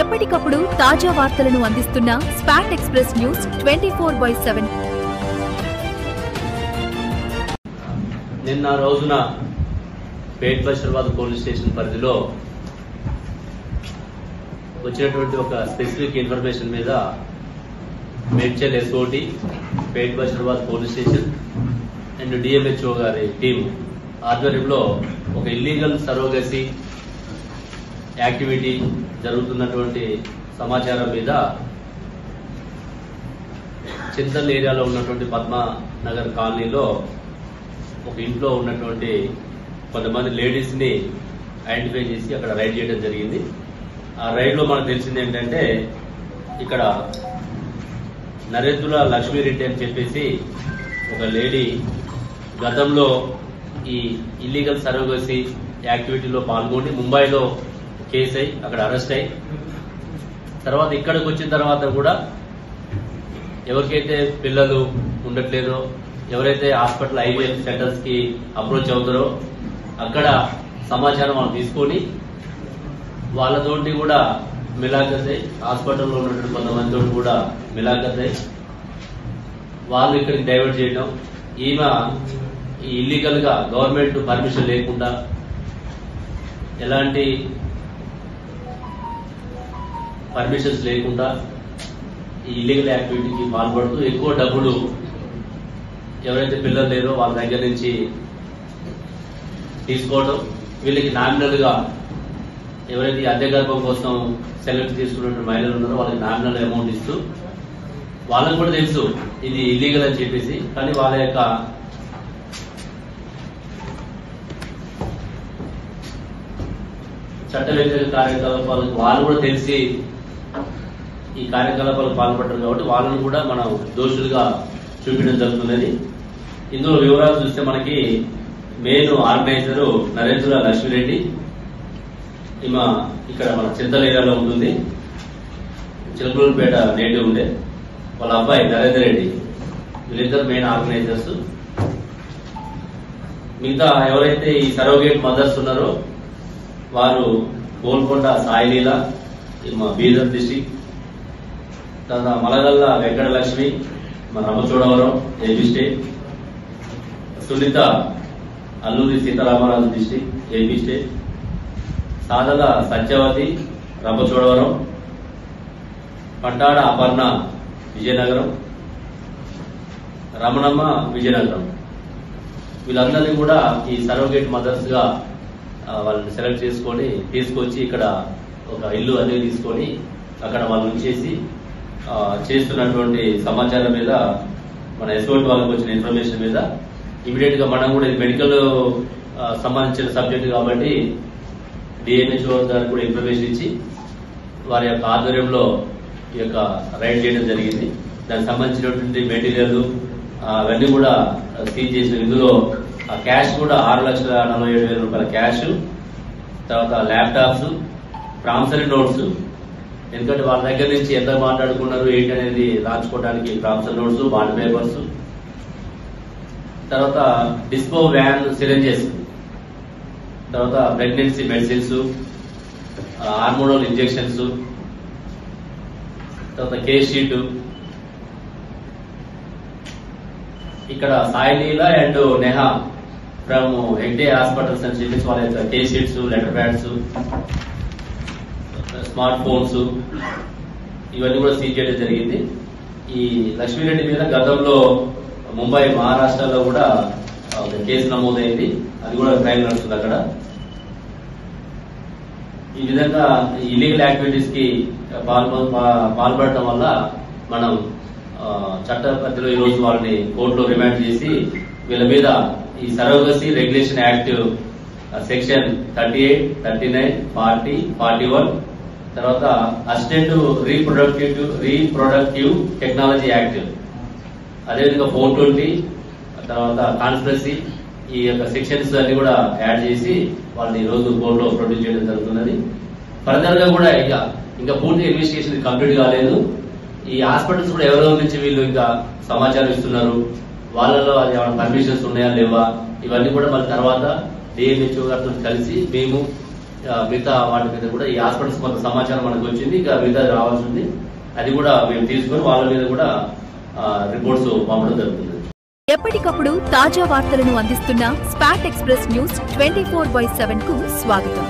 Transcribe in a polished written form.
ఎప్పటికప్పుడు తాజా వార్తలను అందిస్తున్న స్పాట్ ఎక్స్ప్రెస్ న్యూస్ 24/7. నిన్న రోజున పేట్ బషీరాబాద్ పోలీస్ స్టేషన్ పరిధిలో వచ్చినటువంటి ఒక స్పెసిఫిక్ ఇన్ఫర్మేషన్ మీద Medchal SOT, Pet Basheerabad police station and DMHO గారి టీం ఆధ్వర్యంలో ఒక ఇల్లీగల్ సరోగసీ యాక్టివిటీ జరుగుతున్నటువంటి సమాచారం మీద చింతల్ ఏరియాలో ఉన్నటువంటి పద్మానగర్ కాలనీలో ఒక ఇంట్లో ఉన్నటువంటి కొంతమంది లేడీస్ ని ఐడెంటిఫై చేసి అక్కడ రైడ్ చేయడం జరిగింది. ఆ రైడ్ లో మనకు తెలిసింది ఏంటంటే ఇక్కడ నరేంద్ర లక్ష్మీరెడ్డి అని చెప్పేసి ఒక లేడీ గతంలో ఈ ఇల్లీగల్ సరోగసీ యాక్టివిటీలో పాల్గొని ముంబైలో కేసు అయి అక్కడ అరెస్ట్ అయి తర్వాత ఇక్కడికి వచ్చిన తర్వాత కూడా ఎవరికైతే పిల్లలు ఉండట్లేదో, ఎవరైతే హాస్పిటల్ ఐవీఎఫ్ సెంటర్స్ కి అప్రోచ్ అవుతారో అక్కడ సమాచారం మనం తీసుకొని వాళ్ళతోటి కూడా మిలాఖత్ అయి హాస్పిటల్లో ఉన్నటువంటి కొంతమందితో కూడా మిలాఖత్ అయి వాళ్ళు ఇక్కడికి డైవర్ట్ చేయడం, ఈమె ఇల్లీగల్ గా గవర్నమెంట్ పర్మిషన్ లేకుండా ఎలాంటి పర్మిషన్స్ లేకుండా ఈ ఇల్లీగల్ యాక్టివిటీకి పాల్పడుతూ ఎక్కువ డబ్బులు ఎవరైతే పిల్లలు లేరో వాళ్ళ దగ్గర నుంచి తీసుకోవడం, వీళ్ళకి నామినల్ గా ఎవరైతే అద్దె గర్భం కోసం సెలెక్ట్ తీసుకున్నటువంటి మహిళలు ఉన్నారో వాళ్ళకి నామినల్ అమౌంట్ ఇస్తూ వాళ్ళకి కూడా తెలుసు ఇది ఇల్లీగల్ అని చెప్పేసి, కానీ వాళ్ళ యొక్క చట్ట వ్యతిరేక కార్యకలాపాలకు వాళ్ళు కూడా తెలిసి ఈ కార్యకలాపాలకు పాల్పడ్డారు కాబట్టి వాళ్ళని కూడా మనం దోషులుగా చూపించడం జరుగుతున్నది. ఇందులో వివరాలు చూస్తే మనకి మెయిన్ ఆర్గనైజర్ నరేంద్ర లక్ష్మీరెడ్డి, ఈమె ఇక్కడ మన చింతల్ ఏరియాలో ఉంటుంది, చిలకలూరుపేట నేటివ్ ఉండే, వాళ్ళ అబ్బాయి నరేందర్ రెడ్డి, వీళ్ళిద్దరు మెయిన్ ఆర్గనైజర్స్. మిగతా ఎవరైతే ఈ సరోగేట్ మదర్స్ ఉన్నారో వారు గోల్కొండ సాయిలీల, బీదర్ డిస్టిక్, తర్వాత మలగల్ల వెంకటలక్ష్మి, మన Ramachodavaram AP state, Sunitha Alluri Sitaramaraju district AP state, Sadala Satyavathi Ramachodavaram, Pattada Aparna Vizianagaram, Ramanamma Vizianagaram. వీళ్ళందరినీ కూడా ఈ సరోగేట్ మదర్స్ గా వాళ్ళని సెలెక్ట్ చేసుకొని తీసుకొచ్చి ఇక్కడ ఒక ఇల్లు అనేది తీసుకొని అక్కడ వాళ్ళు ఉంచేసి చేస్తున్నటువంటి సమాచారం మీద మన ఎస్ఓటి వాళ్ళకి వచ్చిన ఇన్ఫర్మేషన్ మీద ఇమీడియట్ గా మనం కూడా ఇది మెడికల్ సంబంధించిన సబ్జెక్ట్ కాబట్టి డిఎంహెచ్ఓ గారికి కూడా ఇన్ఫర్మేషన్ ఇచ్చి వారి యొక్క ఆధ్వర్యంలో ఈ యొక్క రైడ్ చేయడం జరిగింది. దానికి సంబంధించినటువంటి మెటీరియల్ అవన్నీ కూడా సీజ్ చేసిన. ఇందులో క్యాష్ కూడా 6,47,000 రూపాయల క్యాష్, తర్వాత ల్యాప్టాప్స్, ప్రామిసరీ నోట్స్, ఎందుకంటే వాళ్ళ దగ్గర నుంచి ఎంత మాట్లాడుకున్నారు ఏంటి అనేది రాసుకోవడానికి ప్రామిసరీ నోట్స్, బాండ్ పేపర్స్, తర్వాత డిస్పో వ్యాన్ సిరంజెస్, తర్వాత ప్రెగ్నెన్సీ మెడిసిన్స్, హార్మోనల్ ఇంజెక్షన్స్, తర్వాత కేస్ షీట్, ఇక్కడ Sai Leela and Neha from Hegde hospitals అని చెప్పేసి వాళ్ళ యొక్క case sheets, letter pods, smart phones ఇవన్నీ కూడా సీజ్ చేయడం జరిగింది. ఈ లక్ష్మీరెడ్డి మీద గతంలో ముంబై మహారాష్ట్రలో కూడా ఒక కేసు నమోదైంది, అది కూడా క్రైమ్ నడుస్తుంది అక్కడ. ఈ విధంగా ఇల్లీగల్ యాక్టివిటీస్ కి పాల్పడటం వల్ల మనం చట్ట పరిధిలో ఈ రోజు వాళ్ళని కోర్టులో రిమాండ్ చేసి వీళ్ళ మీద ఈ సరోగసీ రెగ్యులేషన్ యాక్ట్ సెక్షన్ 38, 39, 40, 41, తర్వాత అసిస్టెంట్ రీప్రొడక్టివ్ టెక్నాలజీ యాక్ట్, అదేవిధంగా 420, తర్వాత కాన్స్పిరసీ, ఈ యొక్క సెక్షన్స్ అన్ని కూడా యాడ్ చేసి వాళ్ళని ఈ రోజు కోర్టులో ప్రొడ్యూస్ చేయడం జరుగుతున్నది. ఫర్దర్ గా కూడా ఇంకా పూర్తి ఇన్వెస్టిగేషన్ కంప్లీట్ కాలేదు. ఈ హాస్పిటల్స్ కూడా ఎవరెవరి నుంచి వీళ్ళు ఇంకా సమాచారం ఇస్తున్నారు, వాళ్ళలో అది ఏమైనా పర్మిషన్స్ ఉన్నాయా లేవా, ఇవన్నీ కూడా మళ్ళీ తర్వాత డిఎంహెచ్ఓ గారితో కలిసి మేము మిగతా వాటి మీద కూడా ఈ హాస్పిటల్స్ కొంత సమాచారం మనకు వచ్చింది, ఇంకా మిగతా రావాల్సి ఉంది. అది కూడా మేము తీసుకొని వాళ్ళ మీద కూడా రిపోర్ట్స్ పంపడం జరుగుతుంది. ఎప్పటికప్పుడు తాజా వార్తలను అందిస్తున్న స్పాట్ ఎక్స్ప్రెస్ న్యూస్ 24/7 కు స్వాగతం.